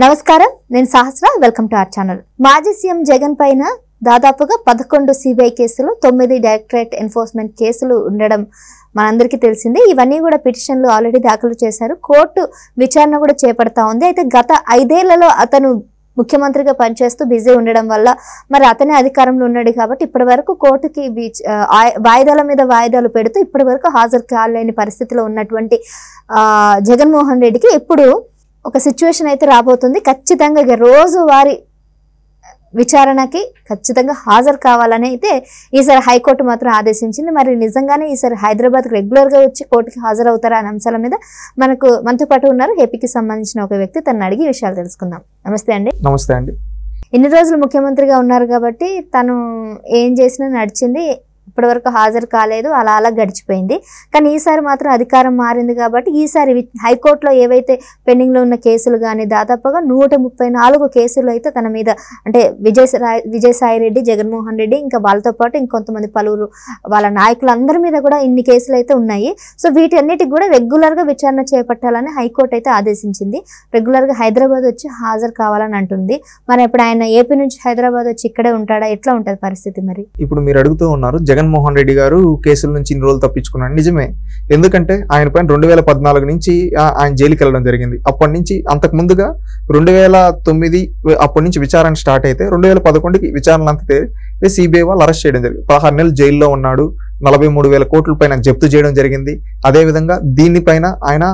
నమస్కారం, నేను Sahasra. Welcome to our channel. మాజీ సీఎం జగన్ పైన దాదాపుగా 11 సిబిఐ కేసులు, 9 డైరెక్టరేట్ ఎన్ఫోర్స్మెంట్ కేసులు ఉండడం మనందరికీ తెలిసిందే. ఇవన్నీ కూడా పిటిషన్లు ఆల్రెడీ దాఖలు చేశారు. కోర్టు విచారణ కూడా చేపడతా ఉంది. అయితే గత 5 ఏళ్లలో అతను ముఖ్యమంత్రిగా పనిచేస్తూ బిజీ ఉండడం వల్ల మరి అతనే అధికారంలో ఉన్నాడు కాబట్టి ఇప్పటి వరకు కోర్టుకి వాయిదాల మీద వాయిదాలు పెడుతూ ఇప్పటి వరకు హాజరు కాలేని పరిస్థితిలో ఉన్నటువంటి జగన్మోహన్ రెడ్డికి ఇప్పుడు ఒక సిచ్యువేషన్ అయితే రాబోతుంది. ఖచ్చితంగా రోజువారీ విచారణకి ఖచ్చితంగా హాజరు కావాలని అయితే ఈసారి హైకోర్టు మాత్రం ఆదేశించింది. మరి నిజంగానే ఈసారి హైదరాబాద్ రెగ్యులర్గా వచ్చి కోర్టుకి హాజరవుతారా అనే అంశాల మీద మనతో పాటు ఉన్నారు ఏపీకి సంబంధించిన ఒక వ్యక్తి. తను అడిగి విషయాలు తెలుసుకుందాం. నమస్తే అండి. నమస్తే అండి. ఇన్ని రోజులు ముఖ్యమంత్రిగా ఉన్నారు కాబట్టి తను ఏం చేసినా నడిచింది, ఇప్పటి వరకు హాజరు కాలేదు, అలా గడిచిపోయింది. కానీ ఈసారి మాత్రం అధికారం మారింది కాబట్టి ఈసారి హైకోర్టులో ఏవైతే పెండింగ్లో ఉన్న కేసులు కానీ దాదాపుగా 134 కేసులు అయితే తన మీద, అంటే విజయసాయి రెడ్డి, జగన్మోహన్ రెడ్డి, ఇంకా వాళ్ళతో పాటు ఇంకొంతమంది పలువురు వాళ్ళ నాయకులందరి మీద కూడా ఇన్ని కేసులు అయితే ఉన్నాయి. సో వీటన్నిటికి కూడా రెగ్యులర్గా విచారణ చేపట్టాలని హైకోర్టు అయితే ఆదేశించింది. రెగ్యులర్గా హైదరాబాద్ వచ్చి హాజరు కావాలని అంటుంది. మరి ఇప్పుడు ఆయన ఏపీ నుంచి హైదరాబాద్ వచ్చి ఇక్కడే ఉంటాడా? ఎట్లా ఉంటుంది పరిస్థితి? మరి ఇప్పుడు మీరు అడుగుతూ ఉన్నారు జగన్మోహన్ రెడ్డి గారు కేసుల నుంచి ఇన్ని రోజులు తప్పించుకున్నాడు. నిజమే, ఎందుకంటే ఆయన పైన 2014 నుంచి ఆయన జైలుకి వెళ్ళడం జరిగింది. అప్పటి నుంచి అంతకు ముందుగా 2009 అప్పటి నుంచి విచారణ స్టార్ట్ అయితే 2011కి విచారణ అంతా సిబిఐ వాళ్ళు అరెస్ట్ చేయడం జరిగింది. 16 నెలలు జైల్లో ఉన్నాడు. 43,000 కోట్ల పైన జప్తు చేయడం జరిగింది. అదేవిధంగా దీనిపైన ఆయన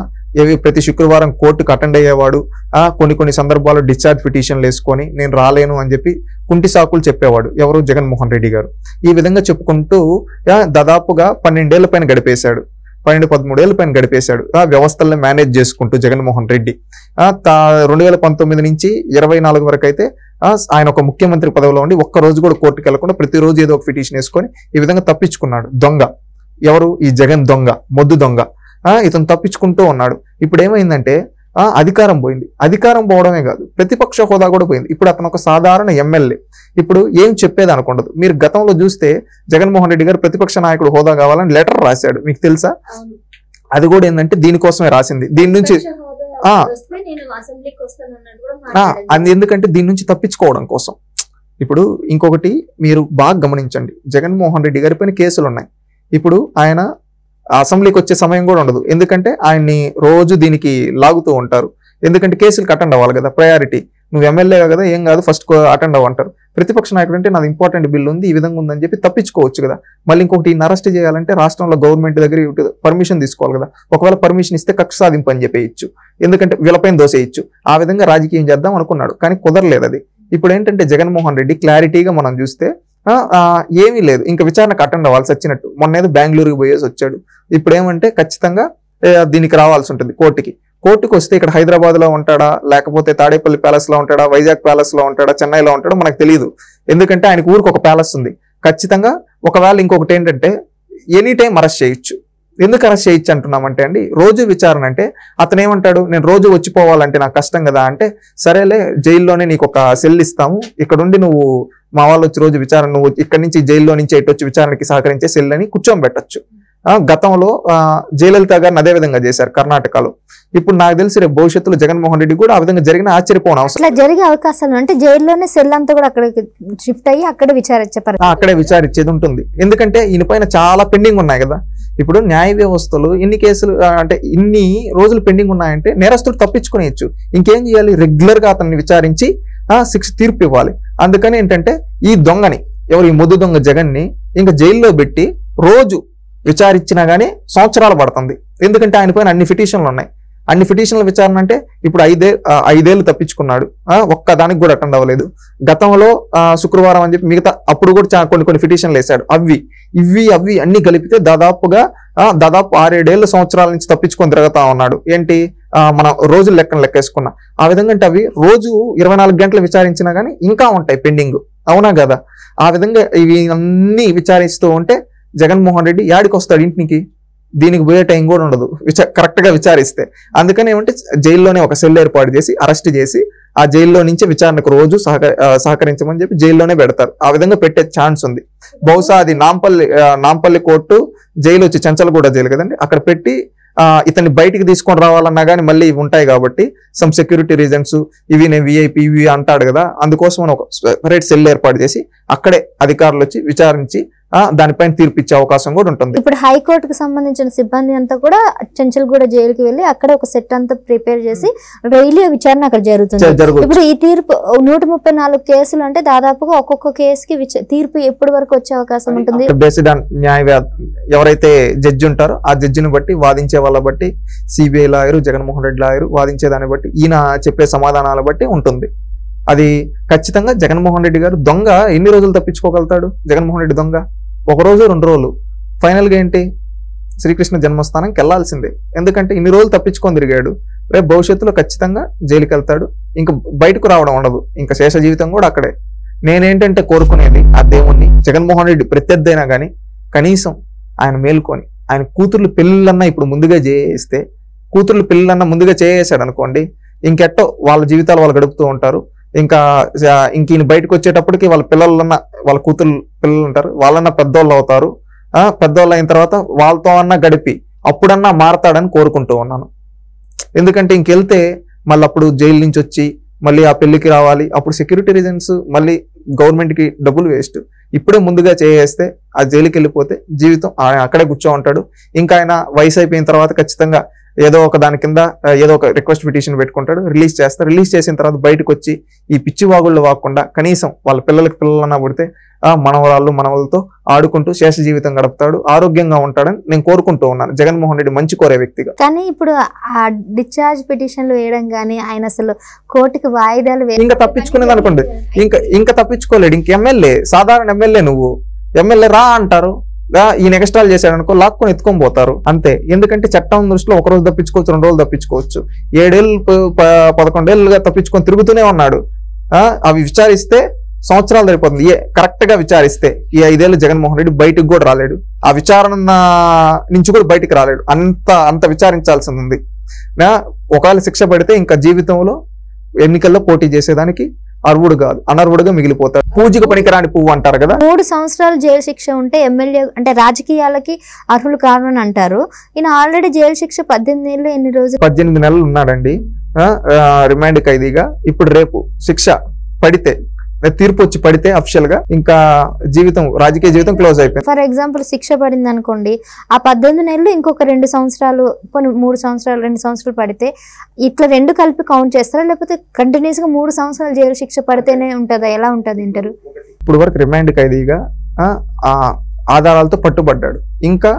ప్రతి శుక్రవారం కోర్టుకు అటెండ్ అయ్యేవాడు. కొన్ని సందర్భాల్లో డిశ్చార్జ్ పిటిషన్లు వేసుకొని నేను రాలేను అని చెప్పి కుంటి సాకులు చెప్పేవాడు. ఎవరు? జగన్మోహన్ రెడ్డి గారు. ఈ విధంగా చెప్పుకుంటూ దాదాపుగా 12 ఏళ్ల పైన గడిపేశాడు. 13 ఏళ్ల పైన గడిపేశాడు వ్యవస్థలను మేనేజ్ చేసుకుంటూ జగన్మోహన్ రెడ్డి. 2019 నుంచి 24 వరకు అయితే ఆయన ఒక ముఖ్యమంత్రి పదవిలో ఉండి ఒక్కరోజు కూడా కోర్టుకు వెళ్లకుండా ప్రతిరోజు ఏదో ఒక పిటిషన్ వేసుకొని ఈ విధంగా తప్పించుకున్నాడు. దొంగ ఎవరు? ఈ జగన్ దొంగ, మొద్దు దొంగ. ఇతను తప్పించుకుంటూ ఉన్నాడు. ఇప్పుడు ఏమైందంటే అధికారం పోయింది. అధికారం పోవడమే కాదు, ప్రతిపక్ష హోదా కూడా పోయింది. ఇప్పుడు అతను ఒక సాధారణ ఎమ్మెల్యే. ఇప్పుడు ఏం చెప్పేది అనుకుండదు. మీరు గతంలో చూస్తే జగన్మోహన్ రెడ్డి గారు ప్రతిపక్ష నాయకుడు హోదా కావాలని లెటర్ రాశాడు, మీకు తెలుసా? అది కూడా ఏంటంటే దీనికోసమే రాసింది. దీని నుంచి అది ఎందుకంటే దీని నుంచి తప్పించుకోవడం కోసం. ఇప్పుడు ఇంకొకటి మీరు బాగా గమనించండి, జగన్మోహన్ రెడ్డి గారి పైన కేసులు ఉన్నాయి. ఇప్పుడు ఆయన అసెంబ్లీకి వచ్చే సమయం కూడా ఉండదు. ఎందుకంటే ఆయన్ని రోజు దీనికి లాగుతూ ఉంటారు. ఎందుకంటే కేసులకు అటెండ్ అవ్వాలి కదా, ప్రయారిటీ. నువ్వు ఎమ్మెల్యే కదా, ఏం కాదు, ఫస్ట్ అటెండ్ అవ్వంటారు. ప్రతిపక్ష నాయకుడు అంటే నాది ఇంపార్టెంట్ బిల్లు ఉంది, ఈ విధంగా ఉందని చెప్పి తప్పించుకోవచ్చు కదా. మళ్ళీ ఇంకొకటి ఈయన అరెస్ట్ చేయాలంటే రాష్ట్రంలో గవర్నమెంట్ దగ్గర పర్మిషన్ తీసుకోవాలి కదా. ఒకవేళ పర్మిషన్ ఇస్తే కక్ష సాధింపు అని చెప్పేయచ్చు, ఎందుకంటే వీళ్ళపైన దోసేయచ్చు. ఆ విధంగా రాజకీయం చేద్దాం అనుకున్నాడు, కానీ కుదరలేదు అది. ఇప్పుడు ఏంటంటే జగన్మోహన్ రెడ్డి క్లారిటీగా మనం చూస్తే ఏమీ లేదు, ఇంకా విచారణకు అటెండ్ అవ్వాల్సి వచ్చినట్టు. మొన్నేదో బెంగళూరుకి పోయేసి వచ్చాడు. ఇప్పుడు ఏమంటే ఖచ్చితంగా దీనికి రావాల్సి ఉంటుంది కోర్టుకు వస్తే ఇక్కడ హైదరాబాద్ లో ఉంటాడా, లేకపోతే తాడేపల్లి ప్యాలెస్ లో ఉంటాడా, వైజాగ్ ప్యాలెస్ లో ఉంటాడా, చెన్నైలో ఉంటాడో మనకు తెలియదు. ఎందుకంటే ఆయనకు ఊరికి ఒక ప్యాలెస్ ఉంది. ఖచ్చితంగా ఒకవేళ ఇంకొకటి ఏంటంటే ఎనీ టైం అరెస్ట్ చేయొచ్చు. ఎందుకు అరెస్ట్ చేయొచ్చు అంటున్నామంటే అండి, రోజు విచారణ అంటే అతను ఏమంటాడు, నేను రోజు వచ్చిపోవాలంటే నాకు కష్టం కదా అంటే, సరేలే జైల్లోనే నీకు ఒక సెల్ ఇస్తాము, ఇక్కడుండి నువ్వు మా వాళ్ళు వచ్చి రోజు విచారణ, నువ్వు ఇక్కడి నుంచి జైల్లో నుంచి ఇటు వచ్చి విచారణకి సహకరించే సెల్ అని కూర్చోబెట్టచ్చు. గతంలో జయలలిత గారిని అదే విధంగా చేశారు కర్ణాటకలో. ఇప్పుడు నాకు తెలిసి రేపు భవిష్యత్తులో జగన్మోహన్ రెడ్డి కూడా ఆ విధంగా జరిగిన ఆశ్చర్యపోవడం అవసరం. జరిగే అవకాశాలు అంటే జైల్లోనే సెల్ అంతా కూడా అక్కడ షిఫ్ట్ అయ్యి అక్కడే విచారించేది ఉంటుంది. ఎందుకంటే ఈయన పైన చాలా పెండింగ్ ఉన్నాయి కదా. ఇప్పుడు న్యాయ వ్యవస్థలు ఇన్ని కేసులు అంటే ఇన్ని రోజులు పెండింగ్ ఉన్నాయంటే నేరస్తుడు తప్పించుకునేయచ్చు. ఇంకేం చేయాలి? రెగ్యులర్ గా అతన్ని విచారించి శిక్ష తీర్పు ఇవ్వాలి. అందుకని ఏంటంటే ఈ దొంగని, ఎవరు ఈ మొద్దు దొంగ జగన్ని ఇంకా జైల్లో పెట్టి రోజు విచారించినా గానీ సంవత్సరాలు పడుతుంది. ఎందుకంటే ఆయన పైన అన్ని పిటిషన్లు ఉన్నాయి. అన్ని పిటిషన్ల విచారణ అంటే ఇప్పుడు 5 ఏళ్ళు తప్పించుకున్నాడు, ఒక్కదానికి కూడా అటెండ్ అవ్వలేదు. గతంలో శుక్రవారం అని చెప్పి మిగతా అప్పుడు కూడా కొన్ని పిటిషన్లు వేశాడు. అవి అన్ని కలిపితే దాదాపు 6-7 ఏళ్ళ సంవత్సరాల నుంచి తప్పించుకొని తిరుగుతా ఉన్నాడు. ఏంటి మన రోజుల లెక్కేసుకున్నా ఆ విధంగా అంటే అవి రోజు 24 గంటలు విచారించినా గానీ ఇంకా ఉంటాయి పెండింగ్. అవునా కదా? ఆ విధంగా ఇవి అన్ని విచారిస్తూ ఉంటే జగన్మోహన్ రెడ్డి యాడికి వస్తాడు ఇంటికి? దీనికి పోయే టైం కూడా ఉండదు కరెక్ట్ గా విచారిస్తే. అందుకని ఏమంటే జైల్లోనే ఒక సెల్ ఏర్పాటు చేసి అరెస్ట్ చేసి ఆ జైల్లో నుంచి విచారణకు రోజు సహకరించమని చెప్పి జైల్లోనే పెడతారు. ఆ విధంగా పెట్టే ఛాన్స్ ఉంది. బహుశా అది నాంపల్లి కోర్టు జైలు వచ్చి చెంచలగూడ జైలు కదండి, అక్కడ పెట్టి ఇతన్ని బయటికి తీసుకొని రావాలన్నా కానీ మళ్ళీ ఇవి ఉంటాయి కాబట్టి సమ్ సెక్యూరిటీ రీజన్స్, ఇవి నేను విఐపి ఇవి అంటాడు కదా, అందుకోసం ఒక సెపరేట్ సెల్ ఏర్పాటు చేసి అక్కడే అధికారులు వచ్చి విచారించి దానిపైన తీర్పు ఇచ్చే అవకాశం కూడా ఉంటుంది. ఇప్పుడు హైకోర్టుకు సంబంధించిన సిబ్బంది అంతా కూడా చెంచల్గూడ జైలుకి వెళ్ళి అక్కడ ఒక సెట్ అంతా ప్రిపేర్ చేసి డైలీ విచారణ అక్కడ జరుగుతుంది. ఇప్పుడు ఈ తీర్పు 134 కేసులు అంటే దాదాపుగా ఒక్కొక్క కేసుకి తీర్పు ఎప్పటి వరకు వచ్చే అవకాశం ఉంటుంది? బేస్డ్ ఆన్ ఎవరైతే జడ్జి ఉంటారో ఆ జడ్జిని బట్టి, వాదించే వాళ్ళ బట్టి, CBI lawyer, Jaganmohan Reddy lawyer వాదించే దాన్ని బట్టి, ఈయన చెప్పే సమాధానాల బట్టి ఉంటుంది. అది ఖచ్చితంగా జగన్మోహన్ రెడ్డి గారు దొంగ ఎన్ని రోజులు తప్పించుకోగలుగుతాడు? జగన్మోహన్ రెడ్డి దొంగ 1 రోజు 2 రోజులు, ఫైనల్ గా ఏంటి శ్రీకృష్ణ జన్మస్థానంకి వెళ్లాల్సిందే. ఎందుకంటే ఇన్ని రోజులు తప్పించుకొని తిరిగాడు, రేపు భవిష్యత్తులో ఖచ్చితంగా జైలుకి వెళ్తాడు, ఇంకా బయటకు రావడం ఉండదు, ఇంకా శేష జీవితం కూడా అక్కడే. నేనేంటంటే కోరుకునేది ఆ దేవుణ్ణి, జగన్మోహన్ రెడ్డి ప్రత్యర్థి అయినా కానీ కనీసం ఆయన మేలుకొని ఆయన కూతుర్లు పెళ్ళిళ్ళన్నా ఇప్పుడు ముందుగా చేస్తే, కూతుర్లు పెళ్ళిళ్ళన్నా ముందుగా చేసేసాడు అనుకోండి, ఇంకెట్టో వాళ్ళ జీవితాలు వాళ్ళు గడుపుతూ ఉంటారు. ఇంకా ఈయన బయటకు వచ్చేటప్పటికి వాళ్ళ పిల్లలన్నా, వాళ్ళ కూతురు పిల్లలు ఉంటారు, వాళ్ళన్నా పెద్దోళ్ళు అవుతారు. పెద్దోళ్ళు అయిన తర్వాత వాళ్ళతో అన్నా గడిపి అప్పుడన్నా మారతాడని కోరుకుంటూ ఉన్నాను. ఎందుకంటే ఇంకెళ్తే మళ్ళీ అప్పుడు జైలు నుంచి వచ్చి మళ్ళీ ఆ పెళ్లికి రావాలి, అప్పుడు సెక్యూరిటీ రీజన్స్, మళ్ళీ గవర్నమెంట్ కి డబ్బులు వేస్ట్. ఇప్పుడే ముందుగా చేస్తే ఆ జైలుకి వెళ్ళిపోతే జీవితం అక్కడే కూర్చో ఉంటాడు. ఇంకా ఆయన వయసు అయిపోయిన తర్వాత ఖచ్చితంగా ఏదో ఒక దాని కింద ఏదో ఒక రిక్వెస్ట్ పిటిషన్ పెట్టుకుంటాడు, రిలీజ్ చేస్తారు. రిలీజ్ చేసిన తర్వాత బయటకు వచ్చి ఈ పిచ్చి వాగుళ్ళు వాకుండా కనీసం వాళ్ళ పిల్లలన్నా పుడితే మనవరాళ్ళు మనవలతో ఆడుకుంటూ శేష జీవితం గడుపుతాడు, ఆరోగ్యంగా ఉంటాడని నేను కోరుకుంటూ ఉన్నాను. జగన్మోహన్ రెడ్డి మంచి కోరే వ్యక్తిగా. కానీ ఇప్పుడు ఆ డిశ్చార్జ్ పిటిషన్లు వేయడం కానీ, ఆయన అసలు కోర్టుకి వాయిదాలు ఇంకా తప్పించుకునేది అనుకోండి, ఇంకా తప్పించుకోలేడు. ఇంక ఎమ్మెల్యే, సాధారణ ఎమ్మెల్యే, నువ్వు ఎమ్మెల్యే రా అంటారు, ఈ నెగస్టాల్ చేశాడు అనుకో లాక్కుని ఎత్తుకొని పోతారు అంతే. ఎందుకంటే చట్టం దృష్టిలో 1 రోజు తప్పించుకోవచ్చు, 2 రోజులు తప్పించుకోవచ్చు. 7 ఏళ్ళు 11 ఏళ్ళుగా తప్పించుకొని తిరుగుతూనే ఉన్నాడు. అవి విచారిస్తే సంవత్సరాలు సరిపోతుంది. కరెక్ట్ గా విచారిస్తే ఈ 5 ఏళ్ళు జగన్మోహన్ రెడ్డి బయటకు కూడా రాలేడు, ఆ విచారణ నుంచి కూడా బయటికి రాలేడు. అంత విచారించాల్సి ఉంది. ఒకవేళ శిక్ష పడితే ఇంకా జీవితంలో ఎన్నికల్లో పోటీ చేసేదానికి అర్హుడు కాదు, అనర్హుడుగా మిగిలిపోతాడు. పూజకు పనికిరాని పువ్వు అంటారు కదా. 3 సంవత్సరాలు జైలు శిక్ష ఉంటే ఎమ్మెల్యే అంటే రాజకీయాలకి అర్హులు కావాలని అంటారు. ఈయన ఆల్రెడీ జైలు శిక్ష 18 ఏళ్ళు, ఎన్ని రోజులు? 18 నెలలు ఉన్నాడండి రిమాండ్ ఖైదీగా. ఇప్పుడు రేపు శిక్ష పడితే, తీర్పు వచ్చి పడితే అఫిషియల్ గా ఇంకా జీవితం, రాజకీయ జీవితం క్లోజ్ అయిపోయింది. ఫర్ ఎగ్జాంపుల్ శిక్ష పడింది అనుకోండి, ఆ 18 నెలలు ఇంకొక 2 సంవత్సరాలు, 3 సంవత్సరాలు, 2 సంవత్సరాలు పడితే ఇట్లా 2 కలిపి కౌంట్ చేస్తారా, లేకపోతే కంటిన్యూస్ గా 3 సంవత్సరాలు జైలు శిక్ష పడితేనే ఉంటుందా? ఎలా ఉంటుంది ఇంటరు? ఇప్పుడు వరకు రిమాండ్ ఖైదీగా ఆధారాలతో పట్టుబడ్డాడు, ఇంకా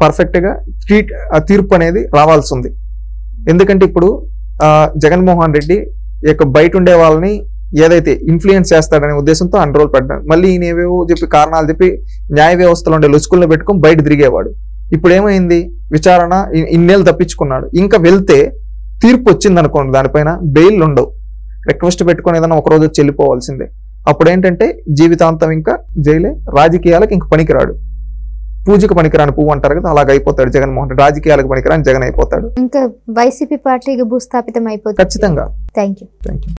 పర్ఫెక్ట్ గా తీర్పు అనేది రావాల్సి ఉంది. ఎందుకంటే ఇప్పుడు జగన్మోహన్ రెడ్డి బయట ఉండే వాళ్ళని ఏదైతే ఇన్ఫ్లుయెన్స్ చేస్తాడనే ఉద్దేశంతో అన్రోల్ పడ్డాడు. మళ్ళీ ఈయన ఏవేవో చెప్పి కారణాలు చెప్పి న్యాయ వ్యవస్థలో ఉండే లుసుకులను పెట్టుకొని బయట తిరిగేవాడు. ఇప్పుడు ఏమైంది, విచారణ ఇన్నేళ్ళు తప్పించుకున్నాడు. ఇంకా వెళ్తే తీర్పు వచ్చింది అనుకోండి, దానిపైన బెయిల్ ఉండవు, రిక్వెస్ట్ పెట్టుకొని ఏదైనా 1 రోజు చెల్లిపోవాల్సిందే. అప్పుడు ఏంటంటే జీవితాంతం ఇంకా జైలే, రాజకీయాలకు ఇంక పనికిరాడు. పూజకు పనికిరాని పువ్వు అంటారు కదా, అలాగ అయిపోతాడు జగన్మోహన్ రెడ్డి. రాజకీయాలకు పనికిరాని జగన్ అయిపోతాడు. ఇంకా వైసీపీ పార్టీకి భూస్థాపితం అయిపోతుంది ఖచ్చితంగా. Thank you.